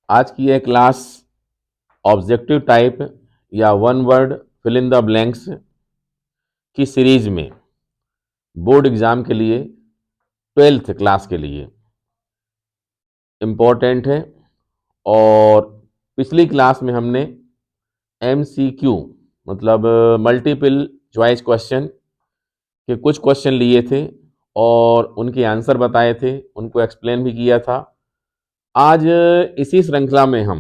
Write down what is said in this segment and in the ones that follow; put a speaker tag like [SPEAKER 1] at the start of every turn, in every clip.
[SPEAKER 1] आज की यह क्लास ऑब्जेक्टिव टाइप या one word fill in the blanks की सीरीज में बोर्ड एग्जाम के लिए 12th क्लास के लिए इम्पोर्टेंट है। और पिछली क्लास में हमने MCQ मतलब मल्टीपल चॉइस क्वेश्चन के कुछ क्वेश्चन लिए थे और उनके आंसर बताए थे, उनको एक्सप्लेन भी किया था। आज इसी श्रृंखला में हम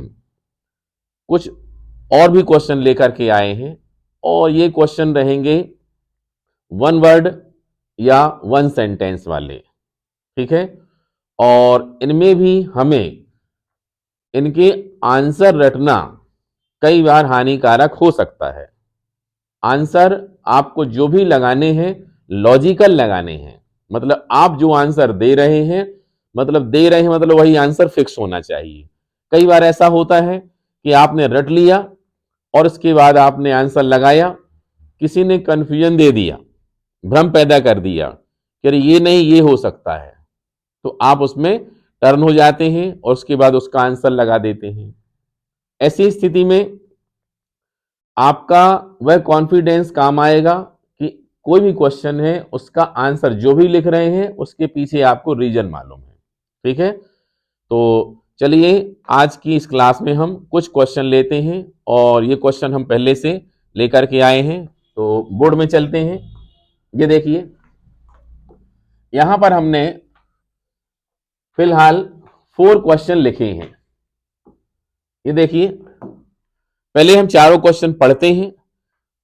[SPEAKER 1] कुछ और भी क्वेश्चन लेकर के आए हैं और ये क्वेश्चन रहेंगे वन वर्ड या वन सेंटेंस वाले, ठीक है। और इनमें भी हमें इनके आंसर रटना कई बार हानिकारक हो सकता है। आंसर आपको जो भी लगाने हैं लॉजिकल लगाने हैं, मतलब आप जो आंसर दे रहे हैं मतलब वही आंसर फिक्स होना चाहिए। कई बार ऐसा होता है कि आपने रट लिया और उसके बाद आपने आंसर लगाया, किसी ने कंफ्यूजन दे दिया, भ्रम पैदा कर दिया कि अरे ये नहीं ये हो सकता है, तो आप उसमें टर्न हो जाते हैं और उसके बाद उसका आंसर लगा देते हैं। ऐसी स्थिति में आपका वह कॉन्फिडेंस काम आएगा कि कोई भी क्वेश्चन है उसका आंसर जो भी लिख रहे हैं उसके पीछे आपको रीजन मालूम है, ठीक है। तो चलिए आज की इस क्लास में हम कुछ क्वेश्चन लेते हैं और ये क्वेश्चन हम पहले से लेकर के आए हैं, तो बोर्ड में चलते हैं। ये देखिए यहां पर हमने फिलहाल 4 क्वेश्चन लिखे हैं। ये देखिए पहले हम चारों क्वेश्चन पढ़ते हैं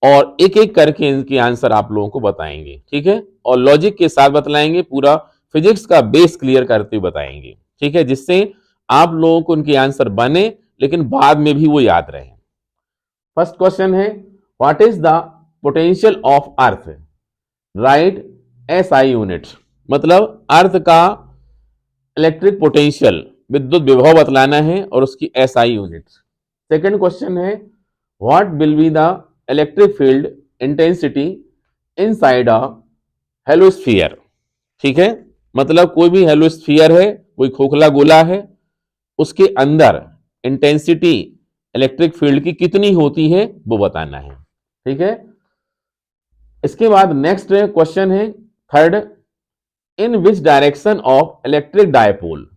[SPEAKER 1] और एक एक करके इनके आंसर आप लोगों को बताएंगे, ठीक है। और लॉजिक के साथ बतलाएंगे, पूरा फिजिक्स का बेस क्लियर करते हुए बताएंगे, ठीक है, जिससे आप लोगों को उनके आंसर बने लेकिन बाद में भी वो याद रहे। फर्स्ट क्वेश्चन है what is the potential of earth, right SI unit. मतलब अर्थ का इलेक्ट्रिक पोटेंशियल विद्युत विभव बतलाना है और उसकी SI यूनिट। सेकेंड क्वेश्चन है what will be the electric field intensity inside a hollow sphere, ठीक है। मतलब कोई भी हेलोस्फीयर है, कोई खोखला गोला है, उसके अंदर इंटेंसिटी इलेक्ट्रिक फील्ड की कितनी होती है वो बताना है, ठीक है। इसके बाद नेक्स्ट क्वेश्चन है third, in which direction of electric dipole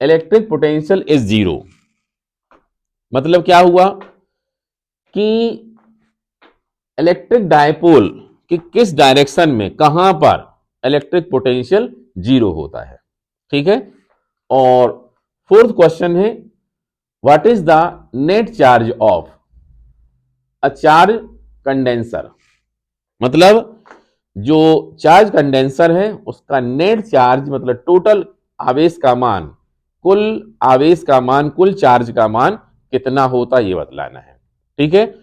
[SPEAKER 1] electric potential is zero. मतलब क्या हुआ कि इलेक्ट्रिक डायपोल कि किस डायरेक्शन में कहां पर इलेक्ट्रिक पोटेंशियल जीरो होता है, ठीक है। और फोर्थ क्वेश्चन है what is the net charge of a charge condenser. मतलब जो चार्ज कंडेंसर है उसका नेट चार्ज मतलब टोटल आवेश का मान, कुल आवेश का मान, कुल चार्ज का मान कितना होता ये बतलाना है, ठीक है।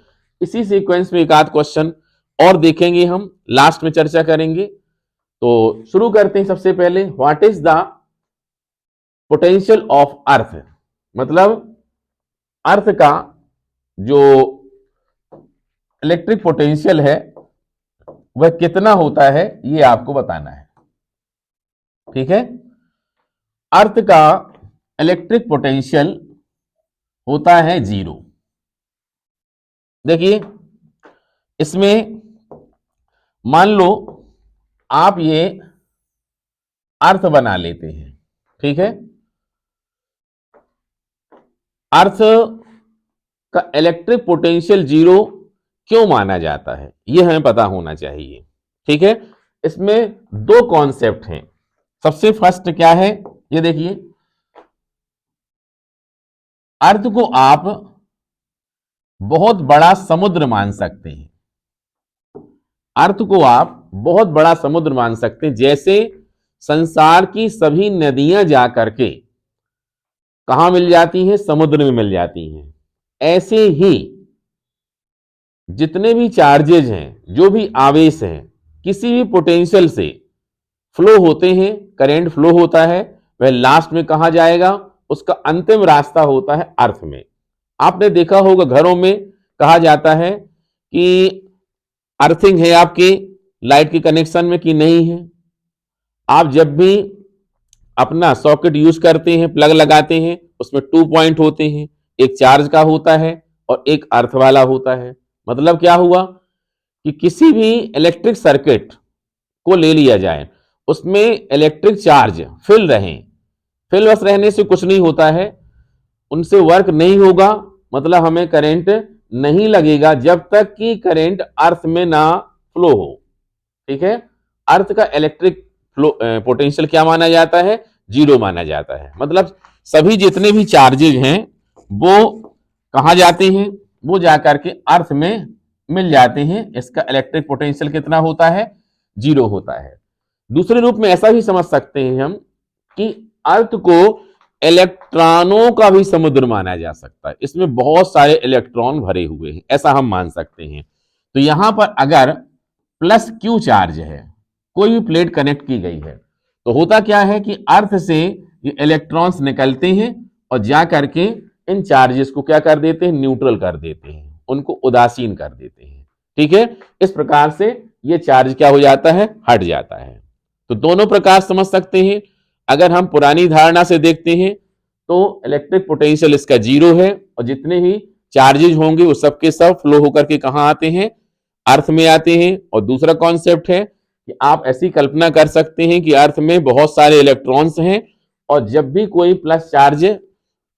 [SPEAKER 1] इसी सीक्वेंस में एक आध क्वेश्चन और देखेंगे, हम लास्ट में चर्चा करेंगे। तो शुरू करते हैं सबसे पहले what is the potential of earth. मतलब अर्थ का जो इलेक्ट्रिक पोटेंशियल है वह कितना होता है ये आपको बताना है, ठीक है। अर्थ का इलेक्ट्रिक पोटेंशियल होता है जीरो। देखिए इसमें मान लो आप ये अर्थ बना लेते हैं, ठीक है। अर्थ का इलेक्ट्रिक पोटेंशियल जीरो क्यों माना जाता है ये हमें पता होना चाहिए, ठीक है। इसमें दो कॉन्सेप्ट हैं। सबसे फर्स्ट क्या है ये देखिए, अर्थ को आप बहुत बड़ा समुद्र मान सकते हैं। अर्थ को आप बहुत बड़ा समुद्र मान सकते हैं, जैसे संसार की सभी नदियां जाकर के कहां मिल जाती हैं, समुद्र में मिल जाती हैं। ऐसे ही जितने भी चार्जेज हैं, जो भी आवेश हैं, किसी भी पोटेंशियल से फ्लो होते हैं, करंट फ्लो होता है, वह लास्ट में कहां जाएगा, उसका अंतिम रास्ता होता है अर्थ में। आपने देखा होगा घरों में कहा जाता है कि अर्थिंग है आपके लाइट के कनेक्शन में कि नहीं है। आप जब भी अपना सॉकेट यूज करते हैं, प्लग लगाते हैं, उसमें 2 पॉइंट होते हैं, एक चार्ज का होता है और एक अर्थ वाला होता है। मतलब क्या हुआ कि किसी भी इलेक्ट्रिक सर्किट को ले लिया जाए, उसमें इलेक्ट्रिक चार्ज फिल रहे, फिल बस रहने से कुछ नहीं होता है, उनसे वर्क नहीं होगा, मतलब हमें करंट नहीं लगेगा जब तक कि करंट अर्थ में ना फ्लो हो। ठीक है, अर्थ का इलेक्ट्रिक फ्लो पोटेंशियल क्या माना जाता है? 0 माना जाता है। मतलब सभी जितने भी चार्जेज हैं वो कहां जाते हैं? वो जाकर के अर्थ में मिल जाते हैं। इसका इलेक्ट्रिक पोटेंशियल कितना होता है? 0 होता है। दूसरे रूप में ऐसा भी समझ सकते हैं हम कि अर्थ को इलेक्ट्रॉनों का भी समुद्र माना जा सकता है, इसमें बहुत सारे इलेक्ट्रॉन भरे हुए हैं, ऐसा हम मान सकते हैं। तो यहां पर अगर प्लस क्यू चार्ज है, कोई भी प्लेट कनेक्ट की गई है, तो होता क्या है कि अर्थ से ये इलेक्ट्रॉन्स निकलते हैं और जा करके इन चार्जेस को क्या कर देते हैं? न्यूट्रल कर देते हैं, उनको उदासीन कर देते हैं। ठीक है, इस प्रकार से ये चार्ज क्या हो जाता है? हट जाता है। तो दोनों प्रकार समझ सकते हैं। अगर हम पुरानी धारणा से देखते हैं तो इलेक्ट्रिक पोटेंशियल इसका 0 है और जितने भी चार्जेज होंगे वो सबके सब फ्लो होकर के कहां आते हैं? अर्थ में आते हैं। और दूसरा कॉन्सेप्ट है कि आप ऐसी कल्पना कर सकते हैं कि अर्थ में बहुत सारे इलेक्ट्रॉन्स हैं और जब भी कोई प्लस चार्ज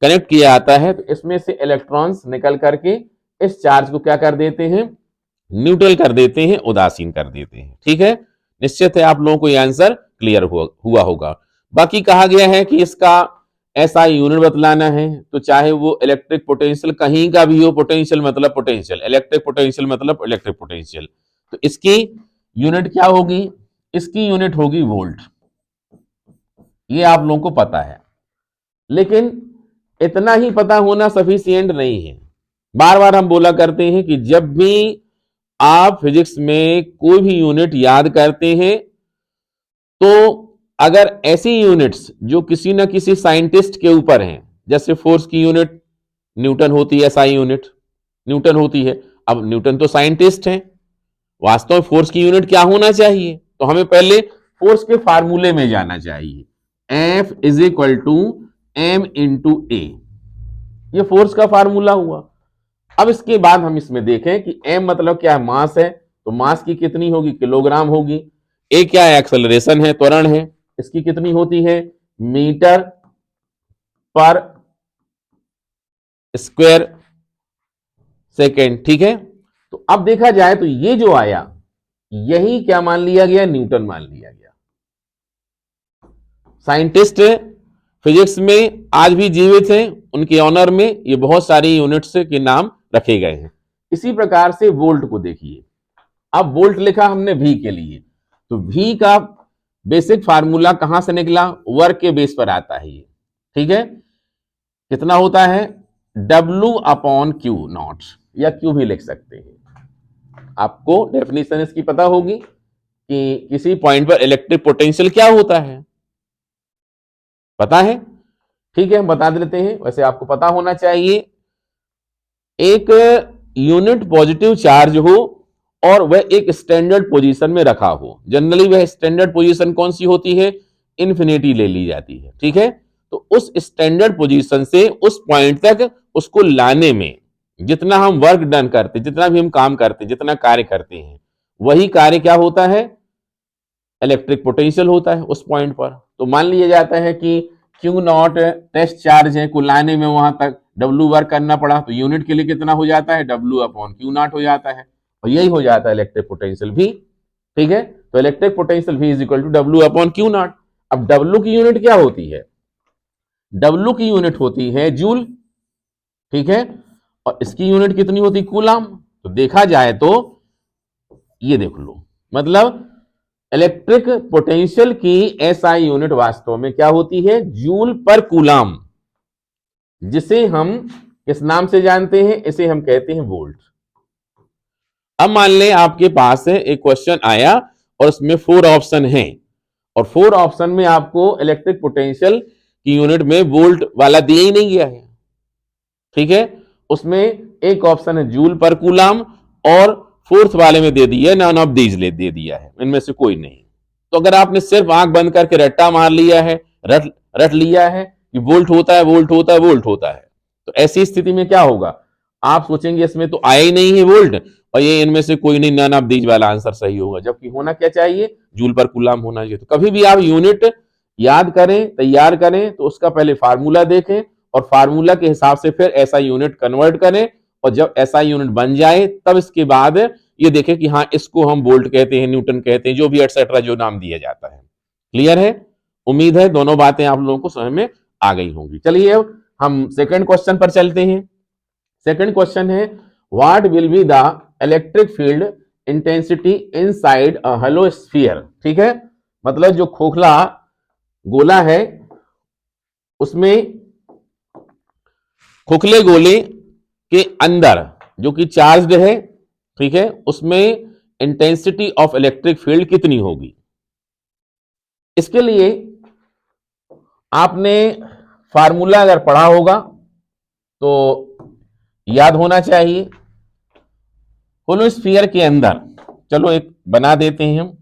[SPEAKER 1] कनेक्ट किया जाता है तो इसमें से इलेक्ट्रॉन्स निकल करके इस चार्ज को क्या कर देते हैं? न्यूट्रल कर देते हैं, उदासीन कर देते हैं। ठीक है, निश्चित है आप लोगों को यह आंसर क्लियर हुआ होगा। बाकी कहा गया है कि इसका ऐसा यूनिट बतलाना है, तो चाहे वो इलेक्ट्रिक पोटेंशियल कहीं का भी हो, पोटेंशियल मतलब पोटेंशियल, इलेक्ट्रिक पोटेंशियल मतलब इलेक्ट्रिक पोटेंशियल, तो इसकी यूनिट क्या होगी? इसकी यूनिट होगी वोल्ट। ये आप लोगों को पता है, लेकिन इतना ही पता होना सफिशिएंट नहीं है। बार बार हम बोला करते हैं कि जब भी आप फिजिक्स में कोई भी यूनिट याद करते हैं तो अगर ऐसी यूनिट्स जो किसी ना किसी साइंटिस्ट के ऊपर हैं, जैसे फोर्स की यूनिट न्यूटन होती है, एसआई यूनिट न्यूटन होती है। अब न्यूटन तो साइंटिस्ट हैं, वास्तव में फोर्स की यूनिट क्या होना चाहिए? तो हमें पहले फोर्स के फार्मूले में जाना चाहिए। F is equal to m into a, ये फोर्स का फार्मूला हुआ। अब इसके बाद हम इसमें देखें कि m मतलब क्या है? मास है, तो मास की कितनी होगी? किलोग्राम होगी। ए क्या है? एक्सेलरेशन है, त्वरण है, इसकी कितनी होती है? मीटर पर स्क्वायर सेकेंड। ठीक है, तो अब देखा जाए तो ये जो आया यही क्या मान लिया गया? न्यूटन मान लिया गया। साइंटिस्ट फिजिक्स में आज भी जीवित हैं, उनके ऑनर में ये बहुत सारी यूनिट्स के नाम रखे गए हैं। इसी प्रकार से वोल्ट को देखिए। अब वोल्ट लिखा हमने V के लिए, तो V का बेसिक फार्मूला कहां से निकला? वर्क के बेस पर आता है ये। ठीक है, कितना होता है? W अपॉन क्यू नॉट, या क्यू भी लिख सकते हैं। आपको डेफिनेशन इसकी पता होगी कि किसी पॉइंट पर इलेक्ट्रिक पोटेंशियल क्या होता है, पता है? ठीक है, हम बता देते हैं, वैसे आपको पता होना चाहिए। एक यूनिट पॉजिटिव चार्ज हो और वह एक स्टैंडर्ड पोजीशन में रखा हो। जनरली वह स्टैंडर्ड पोजीशन कौन सी होती है? इन्फिनिटी ले ली जाती है। ठीक है, तो उस स्टैंडर्ड पोजीशन से उस पॉइंट तक उसको लाने में जितना हम वर्क डन करते, जितना भी हम काम करते, जितना कार्य करते हैं, वही कार्य क्या होता है? इलेक्ट्रिक पोटेंशियल होता है उस पॉइंट पर। तो मान लिया जाता है कि क्यू नॉट टेस्ट चार्ज है, को लाने में वहां तक डब्ल्यू वर्क करना पड़ा, तो यूनिट के लिए कितना हो जाता है? डब्ल्यू अपॉन क्यू नॉट हो जाता है, और यही हो जाता है इलेक्ट्रिक पोटेंशियल भी। ठीक है, तो इलेक्ट्रिक पोटेंशियल भी is equal to W upon Q not. अब डब्ल्यू की यूनिट क्या होती है? डब्ल्यू की यूनिट होती है जूल। ठीक है, और इसकी यूनिट कितनी होती है? कूलाम। तो देखा जाए तो ये देख लो, मतलब इलेक्ट्रिक पोटेंशियल की एसआई यूनिट वास्तव में क्या होती है? जूल पर कूलाम, जिसे हम किस नाम से जानते हैं? इसे हम कहते हैं वोल्ट। अब मान लें आपके पास एक क्वेश्चन आया और उसमें 4 ऑप्शन हैं, और 4 ऑप्शन में आपको इलेक्ट्रिक पोटेंशियल की यूनिट में वोल्ट वाला दिया ही नहीं गया है। ठीक है, उसमें एक ऑप्शन है जूल पर कूलाम और फोर्थ वाले में दे दिया नॉन ऑफ दीज दे दिया है, इनमें से कोई नहीं। तो अगर आपने सिर्फ आंख बंद करके रट्टा मार लिया है, रट लिया है कि वोल्ट होता है, वोल्ट होता है, वोल्ट होता है। तो ऐसी स्थिति में क्या होगा, आप सोचेंगे इसमें तो आया ही नहीं है वोल्ट, और ये इनमें से कोई नहीं, नन ऑफ दीज वाला आंसर सही होगा। जबकि होना क्या चाहिए, जूल पर कूलम्ब होना चाहिए। तो कभी भी आप यूनिट याद करें, तैयार करें, तो उसका पहले फार्मूला देखें और फार्मूला के हिसाब से फिर ऐसा यूनिट कन्वर्ट करें, और जब ऐसा यूनिट बन जाए तब इसके बाद ये देखें कि हाँ इसको हम वोल्ट कहते हैं, न्यूटन कहते हैं, जो भी एटसेट्रा जो नाम दिया जाता है। क्लियर है? उम्मीद है दोनों बातें आप लोगों को समझ में आ गई होंगी। चलिए अब हम सेकंड क्वेश्चन पर चलते हैं। सेकंड क्वेश्चन है, what will be the electric field intensity inside a hollow sphere. ठीक है, मतलब जो खोखला गोला है उसमें, खोखले गोले के अंदर जो कि चार्ज्ड है, ठीक है, उसमें इंटेंसिटी ऑफ इलेक्ट्रिक फील्ड कितनी होगी। इसके लिए आपने फार्मूला अगर पढ़ा होगा तो याद होना चाहिए। होलो स्फीयर के अंदर, चलो एक बना देते हैं हम,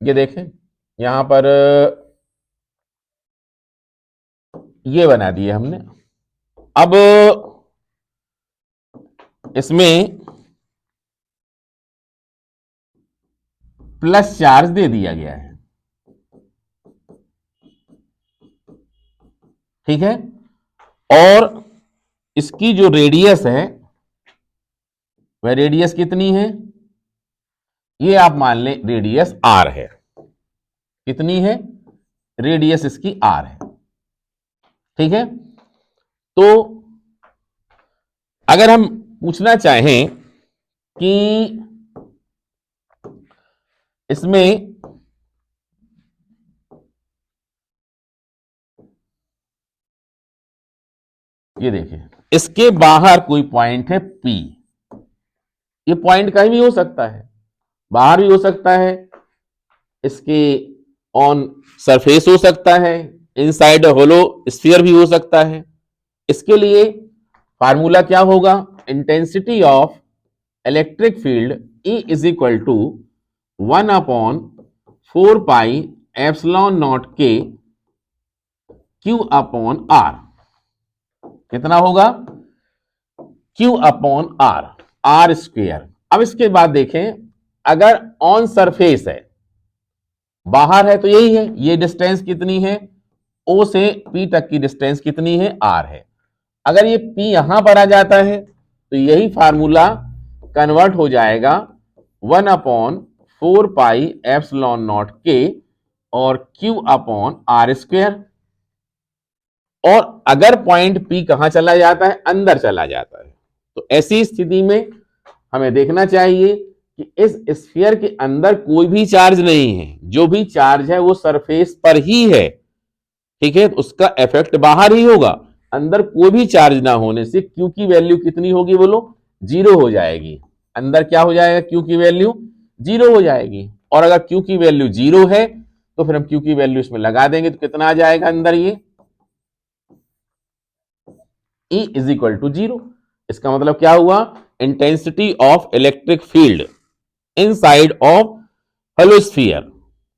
[SPEAKER 1] ये देखें यहां पर ये बना दिए हमने। अब इसमें प्लस चार्ज दे दिया गया है, ठीक है, और इसकी जो रेडियस है वह रेडियस कितनी है, ये आप मान लें रेडियस आर है। कितनी है, रेडियस इसकी आर है। ठीक है, तो अगर हम पूछना चाहें कि इसमें ये देखिए, इसके बाहर कोई पॉइंट है P, ये पॉइंट कहीं भी हो सकता है, बाहर भी हो सकता है, इसके ऑन सरफेस हो सकता है, इनसाइड होलो स्फीयर भी हो सकता है। इसके लिए फार्मूला क्या होगा, intensity of electric field E is equal to 1/4πε0K Q upon R। कितना होगा, Q upon R, R square. अब इसके बाद देखें, अगर ऑन सरफेस है, बाहर है, तो यही है, ये डिस्टेंस कितनी है, O से P तक की डिस्टेंस कितनी है, R है। अगर ये P यहां पर आ जाता है तो यही फार्मूला कन्वर्ट हो जाएगा 1/4πε0K और Q अपॉन R स्क्वेयर। और अगर पॉइंट P कहां चला जाता है, अंदर चला जाता है, तो ऐसी स्थिति में हमें देखना चाहिए कि इस स्फीयर के अंदर कोई भी चार्ज नहीं है, जो भी चार्ज है वो सरफेस पर ही है। ठीक है, तो उसका इफेक्ट बाहर ही होगा, अंदर कोई भी चार्ज ना होने से Q की वैल्यू कितनी होगी, बोलो, 0 हो जाएगी। अंदर क्या हो जाएगा, Q की वैल्यू 0 हो जाएगी। और अगर Q की वैल्यू 0 है तो फिर हम Q की वैल्यू इसमें लगा देंगे, तो कितना आ जाएगा अंदर, ये E इज इक्वल टू 0। इसका मतलब क्या हुआ, intensity of electric field inside of hollow sphere.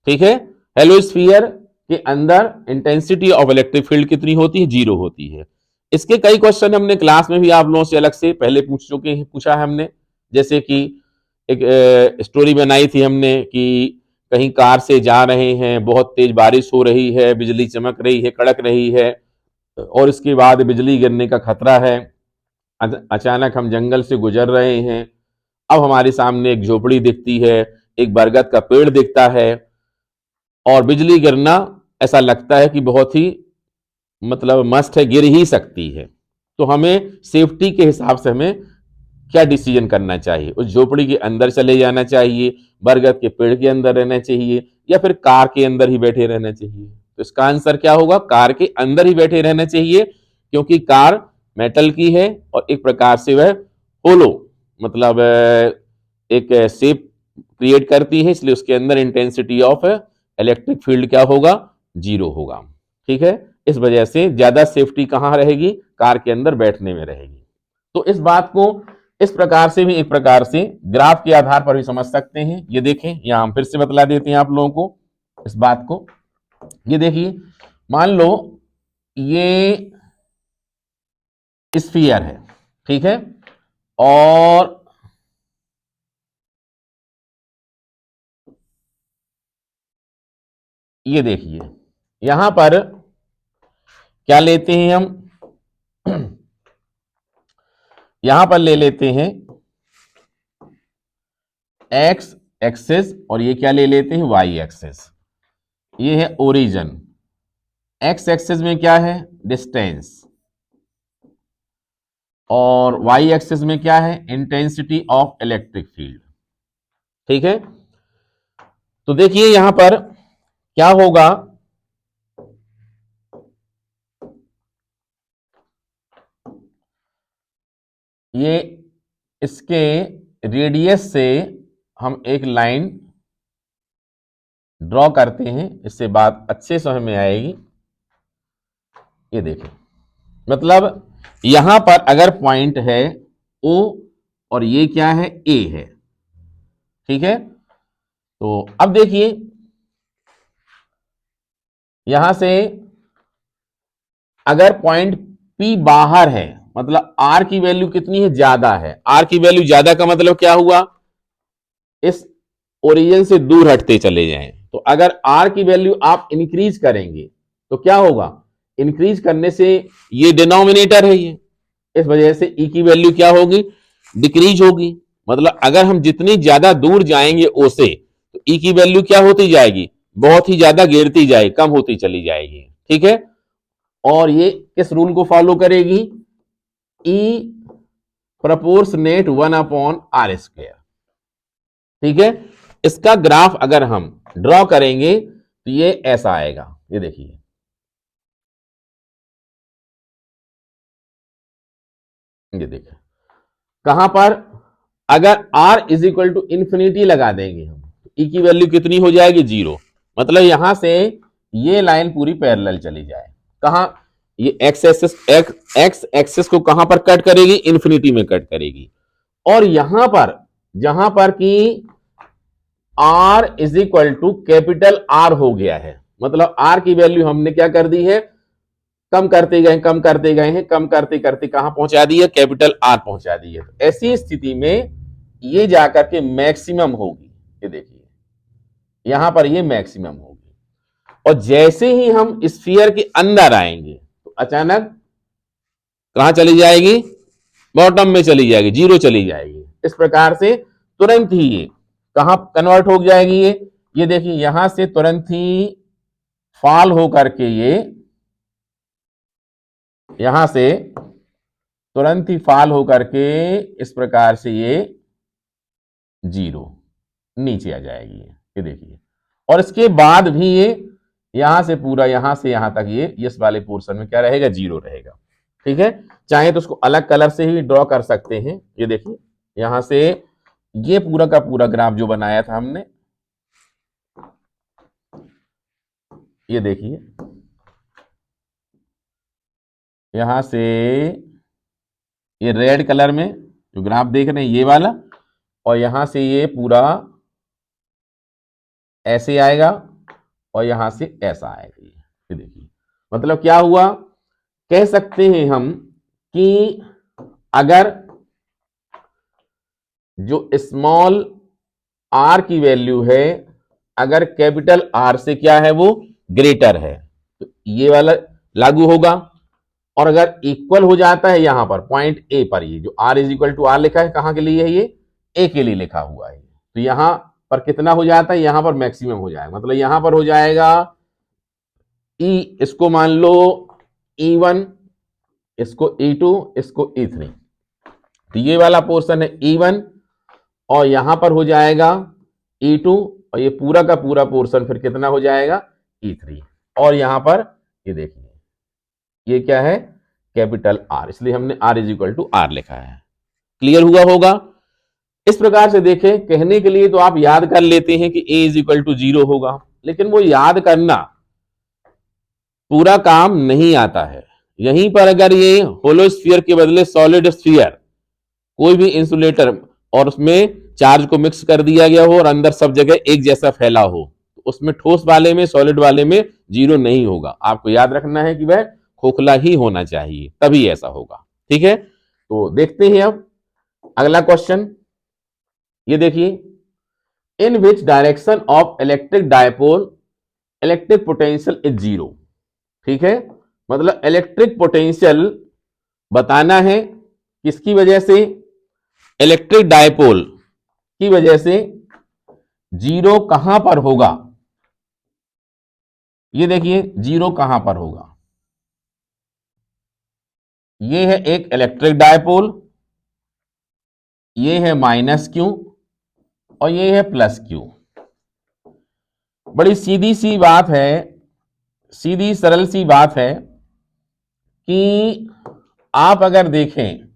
[SPEAKER 1] ठीक है, हेलोस्फीयर के अंदर इंटेंसिटी ऑफ इलेक्ट्रिक फील्ड कितनी होती है, 0 होती है। इसके कई क्वेश्चन हमने क्लास में भी आप लोगों से अलग से पहले पूछ चुके हैं, पूछा है हमने। जैसे कि एक स्टोरी बनाई थी हमने कि कहीं कार से जा रहे हैं, बहुत तेज बारिश हो रही है, बिजली चमक रही है, कड़क रही है, और इसके बाद बिजली गिरने का खतरा है। अचानक हम जंगल से गुजर रहे हैं, अब हमारे सामने एक झोपड़ी दिखती है, एक बरगद का पेड़ दिखता है, और बिजली गिरना ऐसा लगता है कि बहुत ही मतलब मस्ट है, गिर ही सकती है। तो हमें सेफ्टी के हिसाब से हमें क्या डिसीजन करना चाहिए, उस झोपड़ी के अंदर चले जाना चाहिए, बरगद के पेड़ के अंदर रहना चाहिए, या फिर कार के अंदर ही बैठे रहना चाहिए। तो इसका आंसर क्या होगा, कार के अंदर ही बैठे रहना चाहिए, क्योंकि कार मेटल की है और एक प्रकार से वह होलो मतलब एक शेप क्रिएट करती है, इसलिए उसके अंदर इंटेंसिटी ऑफ इलेक्ट्रिक फील्ड क्या होगा, 0 होगा। ठीक है, इस वजह से ज्यादा सेफ्टी कहां रहेगी, कार के अंदर बैठने में रहेगी। तो इस बात को इस प्रकार से भी एक प्रकार से ग्राफ के आधार पर भी समझ सकते हैं। ये देखें, यहां हम फिर से बतला देते हैं आप लोगों को इस बात को। ये देखिए, मान लो ये स्फीयर है, ठीक है, और ये देखिए यहां पर क्या लेते हैं हम, यहां पर ले लेते हैं एक्स एक्सेस और ये क्या ले लेते हैं वाई एक्सेस। ये है ओरिजिन, एक्स एक्सेस में क्या है डिस्टेंस, और वाई एक्सेस में क्या है इंटेंसिटी ऑफ इलेक्ट्रिक फील्ड, ठीक है। तो देखिए यहां पर क्या होगा, ये इसके रेडियस से हम एक लाइन ड्रॉ करते हैं, इससे बात अच्छे समझ में आएगी। ये देखिए मतलब यहां पर अगर पॉइंट है O और ये क्या है A है, ठीक है। तो अब देखिए यहां से अगर पॉइंट P बाहर है, मतलब R की वैल्यू कितनी है ज्यादा है, R की वैल्यू ज्यादा का मतलब क्या हुआ, इस ओरिजिन से दूर हटते चले जाएं। तो अगर R की वैल्यू आप इंक्रीज करेंगे तो क्या होगा, इंक्रीज करने से ये डिनोमिनेटर है ये, इस वजह से E की वैल्यू क्या होगी डिक्रीज होगी। मतलब अगर हम जितनी ज्यादा दूर जाएंगे O से तो E की वैल्यू क्या होती जाएगी, बहुत ही ज्यादा गिरती जाएगी, कम होती चली जाएगी, ठीक है। और ये किस रूल को फॉलो करेगी, E प्रोपोर्शनेट 1/r², ठीक है। इसका ग्राफ अगर हम ड्रॉ करेंगे तो ये ऐसा आएगा, ये देखिए ये देखिए कहां पर अगर r is equal to infinity लगा देंगे हम तो E की वैल्यू कितनी हो जाएगी 0, मतलब यहां से ये लाइन पूरी पैरेलल चली जाए, कहां, ये एक्स एक्सेस को कहां पर कट करेगी, इंफिनिटी में कट करेगी। और यहां पर जहां पर कि R is equal to capital R हो गया है, मतलब R की वैल्यू हमने क्या कर दी है, कम करते गए कम करते गए हैं, कम करते करते कहां पहुंचा दी है, कैपिटल R पहुंचा दी है। तो ऐसी स्थिति में ये जाकर के मैक्सिमम होगी, ये देखिए यहां पर ये मैक्सिमम होगी। और जैसे ही हम स्फीयर के अंदर आएंगे तो अचानक कहां चली जाएगी, बॉटम में चली जाएगी, 0 चली जाएगी। इस प्रकार से तुरंत ही ये कहां कन्वर्ट हो जाएगी, ये देखिए यहां से तुरंत ही फॉल हो करके ये यहां से तुरंत ही फॉल हो करके इस प्रकार से ये 0 नीचे आ जाएगी, ये देखिए। और इसके बाद भी ये यहां से पूरा यहां से यहां तक ये इस वाले पोर्शन में क्या रहेगा 0 रहेगा, ठीक है। चाहे तो उसको अलग कलर से ही ड्रॉ कर सकते हैं, ये देखिए यहां से ये पूरा का पूरा ग्राफ जो बनाया था हमने, ये देखिए यहां से ये रेड कलर में जो ग्राफ देख रहे हैं ये वाला, और यहां से ये पूरा ऐसे आएगा और यहां से ऐसा आएगा, ये देखिए। मतलब क्या हुआ, कह सकते हैं हम कि अगर जो स्मॉल r की वैल्यू है अगर कैपिटल R से क्या है वो ग्रेटर है तो ये वाला लागू होगा, और अगर इक्वल हो जाता है यहां पर पॉइंट A पर, ये जो R is equal to R लिखा है कहां के लिए है, ये A के लिए लिखा हुआ है, तो यहां पर कितना हो जाता है, यहां पर मैक्सिमम हो जाएगा। मतलब यहां पर हो जाएगा E, इसको मान लो E1, इसको E2, इसको E3, तो ये वाला पोर्शन है E1 और यहां पर हो जाएगा E2 और ये पूरा का पूरा पोर्शन फिर कितना हो जाएगा E3। और यहां पर ये देखिए ये क्या है कैपिटल R, इसलिए हमने R is equal to R लिखा है। क्लियर हुआ होगा। इस प्रकार से देखें, कहने के लिए तो आप याद कर लेते हैं कि A इज इक्वल टू 0 होगा, लेकिन वो याद करना पूरा काम नहीं आता है। यहीं पर अगर ये होलो स्फीयर के बदले सॉलिड स्फीयर कोई भी इंसुलेटर और उसमें चार्ज को मिक्स कर दिया गया हो और अंदर सब जगह एक जैसा फैला हो, तो उसमें ठोस वाले में सॉलिड वाले में जीरो नहीं होगा। आपको याद रखना है कि वह खोखला ही होना चाहिए, तभी ऐसा होगा। ठीक है, तो देखते हैं अब अगला क्वेश्चन। ये देखिए, in which direction of electric dipole electric potential is zero. ठीक है, मतलब इलेक्ट्रिक पोटेंशियल बताना है किसकी वजह से, इलेक्ट्रिक डायपोल की वजह से जीरो कहां पर होगा। ये देखिए जीरो कहां पर होगा। ये है एक इलेक्ट्रिक डायपोल, ये है माइनस क्यू और ये है प्लस क्यू। बड़ी सीधी सी बात है, सीधी सरल सी बात है कि आप अगर देखें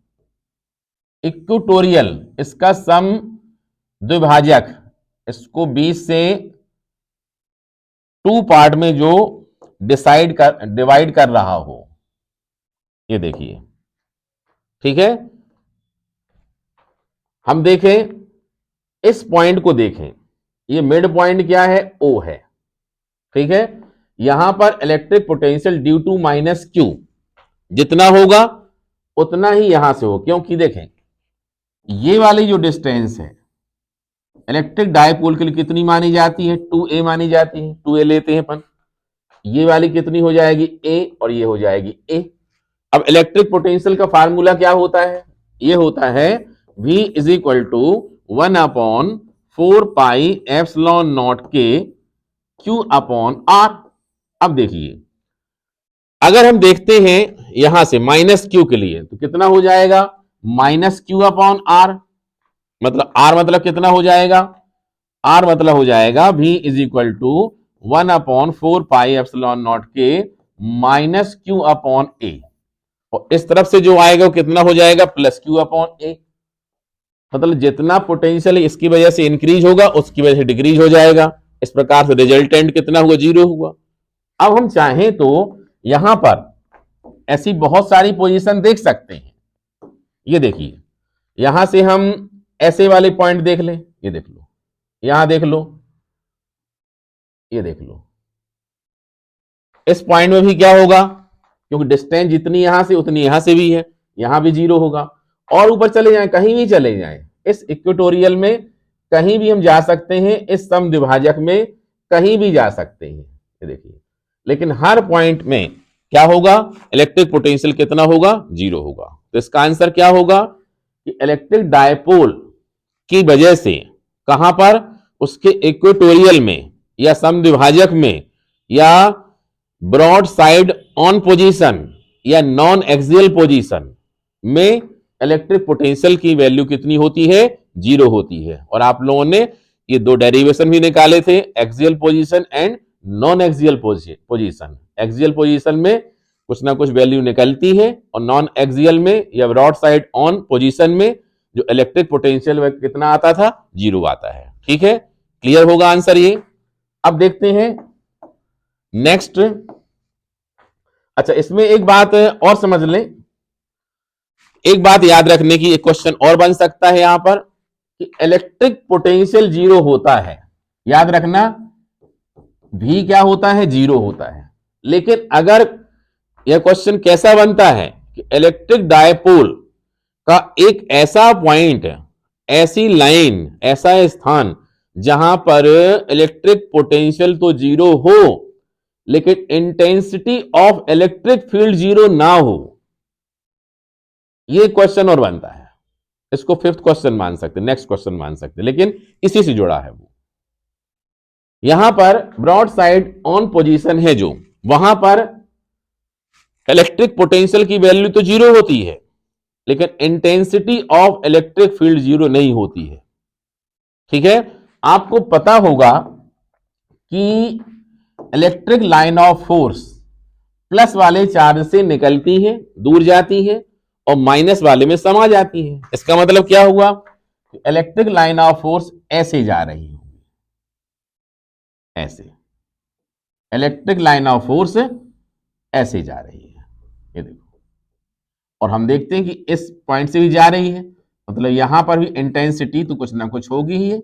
[SPEAKER 1] इक्वेटोरियल, इसका सम द्विभाजक, इसको 20 से 2 पार्ट में जो डिवाइड कर रहा हो, ये देखिए। ठीक है, हम देखें इस पॉइंट को देखें, ये मिड पॉइंट क्या है, ओ है। ठीक है, यहां पर electric potential due to minus Q जितना होगा उतना ही यहां से हो, क्योंकि देखें ये वाली जो डिस्टेंस है इलेक्ट्रिक डायपोल के लिए कितनी मानी जाती है, 2a मानी जाती है, 2a लेते हैं अपन। ये वाली कितनी हो जाएगी, a, और ये हो जाएगी a। अब इलेक्ट्रिक पोटेंशियल का फार्मूला क्या होता है, ये होता है v is equal to 1/4 pi epsilon not के q अपॉन r। अब देखिए अगर हम देखते हैं यहां से माइनस क्यू के लिए तो कितना हो जाएगा, माइनस क्यू अपॉन आर, मतलब आर मतलब कितना हो जाएगा, आर मतलब हो जाएगा v is equal to 1/4 pi epsilon not के माइनस क्यू अपॉन ए, और इस तरफ से जो आएगा वो कितना हो जाएगा, प्लस क्यू अपॉन ए। मतलब जितना पोटेंशियल इसकी वजह से इंक्रीज होगा उसकी वजह से डिक्रीज हो जाएगा। इस प्रकार से रिजल्टेंट कितना हुआ, जीरो हुआ। अब हम चाहें तो यहां पर ऐसी बहुत सारी पोजीशन देख सकते हैं। ये देखिए यहां से हम ऐसे वाले पॉइंट देख लें, ये देख लो, यहां देख लो, ये देख लो, इस पॉइंट में भी क्या होगा, क्योंकि डिस्टेंस जितनी यहां से उतनी यहां से भी है, यहां भी जीरो होगा। और ऊपर चले जाएं, कहीं भी चले जाएं, इस इक्वेटोरियल में कहीं भी हम जा सकते हैं, इस समद्विभाजक में कहीं भी जा सकते हैं, ये देखिए। लेकिन हर पॉइंट में क्या होगा, इलेक्ट्रिक पोटेंशियल कितना होगा, जीरो होगा। तो इसका आंसर क्या होगा कि इलेक्ट्रिक डायपोल की वजह से कहां पर, उसके इक्वेटोरियल में या समद्विभाजक में या ब्रॉड साइड ऑन पोजीशन या नॉन एक्सियल पोजीशन में इलेक्ट्रिक पोटेंशियल की वैल्यू कितनी होती है, जीरो होती है। और आप लोगों ने ये दो डेरिवेशन भी निकाले थे, axial position and non axial position. Axial position में कुछ ना कुछ वैल्यू निकलती है और नॉन एक्सियल में या ब्रॉड साइड ऑन पोजीशन में जो इलेक्ट्रिक पोटेंशियल कितना आता था, जीरो आता है। ठीक है, क्लियर होगा आंसर ये। अब देखते हैं नेक्स्ट। अच्छा, इसमें एक बात और समझ लें, एक बात याद रखने की, एक क्वेश्चन और बन सकता है यहां पर कि इलेक्ट्रिक पोटेंशियल जीरो होता है, याद रखना भी क्या होता है, जीरो होता है। लेकिन अगर यह क्वेश्चन कैसा बनता है कि इलेक्ट्रिक डायपोल का एक ऐसा पॉइंट, ऐसी लाइन, ऐसा स्थान जहां पर इलेक्ट्रिक पोटेंशियल तो जीरो हो लेकिन intensity of electric field zero ना हो, ये क्वेश्चन और बनता है। इसको फिफ्थ क्वेश्चन मान सकते, नेक्स्ट क्वेश्चन मान सकते, लेकिन इसी से जुड़ा है वो। यहां पर ब्रॉड साइड ऑन पोजीशन है जो, वहां पर इलेक्ट्रिक पोटेंशियल की वैल्यू तो जीरो होती है लेकिन intensity of electric field zero नहीं होती है। ठीक है, आपको पता होगा कि electric line of force plus वाले चार्ज से निकलती है, दूर जाती है और माइनस वाले में समा जाती है। इसका मतलब क्या हुआ, इलेक्ट्रिक लाइन ऑफ फोर्स ऐसे जा रही है, ऐसे इलेक्ट्रिक लाइन ऑफ फोर्स ऐसे जा रही है, ये देखो। और हम देखते हैं कि इस पॉइंट से भी जा रही है, मतलब यहां पर भी इंटेंसिटी तो कुछ ना कुछ होगी ही है।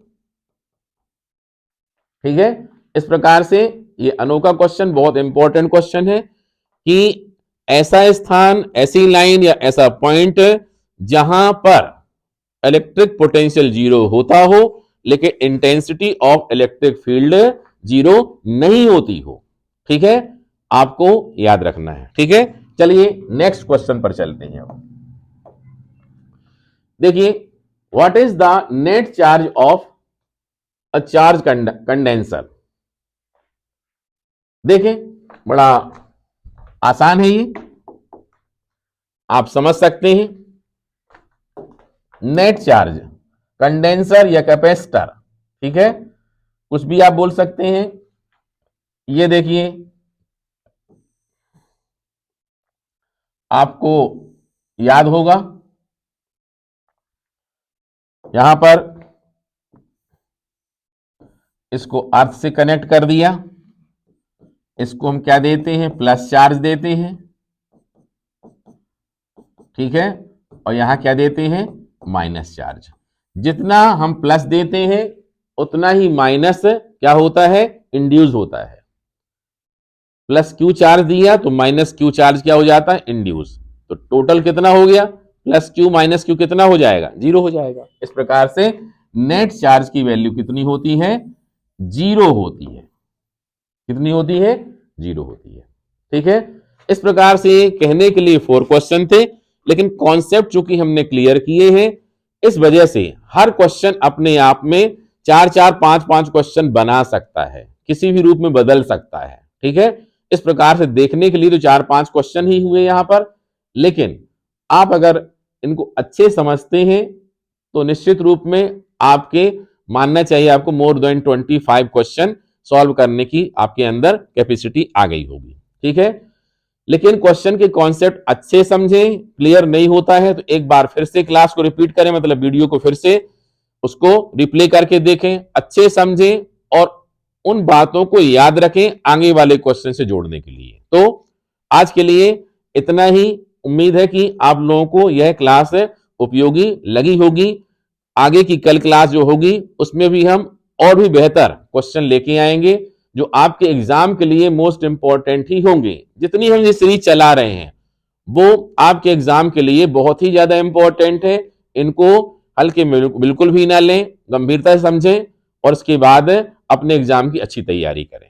[SPEAKER 1] ठीक है, इस प्रकार से ये अनोखा क्वेश्चन बहुत इंपॉर्टेंट क्वेश्चन है कि ऐसा स्थान, ऐसी लाइन या ऐसा पॉइंट जहां पर इलेक्ट्रिक पोटेंशियल जीरो होता हो लेकिन intensity of electric field zero नहीं होती हो। ठीक है, आपको याद रखना है। ठीक है, चलिए नेक्स्ट क्वेश्चन पर चलते हैं। देखिए, what is the net charge of a charge condenser. देखें, बड़ा आसान है ये, आप समझ सकते हैं। नेट चार्ज, कंडेंसर या कैपेसिटर, ठीक है, कुछ भी आप बोल सकते हैं। ये देखिए, आपको याद होगा यहां पर इसको अर्थ से कनेक्ट कर दिया, इसको हम क्या देते हैं, प्लस चार्ज देते हैं। ठीक है, और यहां क्या देते हैं, माइनस चार्ज। जितना हम प्लस देते हैं उतना ही माइनस क्या होता है, इंड्यूस होता है। प्लस क्यू चार्ज दिया तो माइनस क्यू चार्ज क्या हो जाता है, इंड्यूस। तो टोटल कितना हो गया, प्लस क्यू माइनस क्यू कितना हो जाएगा, जीरो हो जाएगा। इस प्रकार से नेट चार्ज की वैल्यू कितनी होती है, जीरो होती है। कितनी होती है, जीरो होती है। ठीक है, इस प्रकार से कहने के लिए 4 क्वेश्चन थे, लेकिन कॉन्सेप्ट चूंकि हमने क्लियर किए हैं, इस वजह से हर क्वेश्चन अपने आप में 4-4, 5-5 क्वेश्चन बना सकता है, किसी भी रूप में बदल सकता है। ठीक है, इस प्रकार से देखने के लिए तो 4-5 क्वेश्चन ही हुए यहां पर, लेकिन आप अगर इनको अच्छे समझते हैं तो निश्चित रूप में आपके मानना चाहिए आपको मोर देन 25 क्वेश्चन सॉल्व करने की आपके अंदर कैपेसिटी आ गई होगी। ठीक है, लेकिन क्वेश्चन के कॉन्सेप्ट अच्छे समझें, क्लियर नहीं होता है तो एक बार फिर से क्लास को रिपीट करें, मतलब वीडियो को फिर से उसको रिप्ले करके देखें, अच्छे समझें और उन बातों को याद रखें आगे वाले क्वेश्चन से जोड़ने के लिए। तो आज के लिए इतना ही। उम्मीद है कि आप लोगों को यह क्लास उपयोगी लगी होगी। आगे की कल क्लास जो होगी उसमें भी हम और भी बेहतर क्वेश्चन लेके आएंगे जो आपके एग्जाम के लिए मोस्ट इंपॉर्टेंट ही होंगे। जितनी हम ये सीरीज चला रहे हैं वो आपके एग्जाम के लिए बहुत ही ज्यादा इंपॉर्टेंट है। इनको हल्के में बिल्कुल भी ना लें, गंभीरता से समझें और उसके बाद अपने एग्जाम की अच्छी तैयारी करें।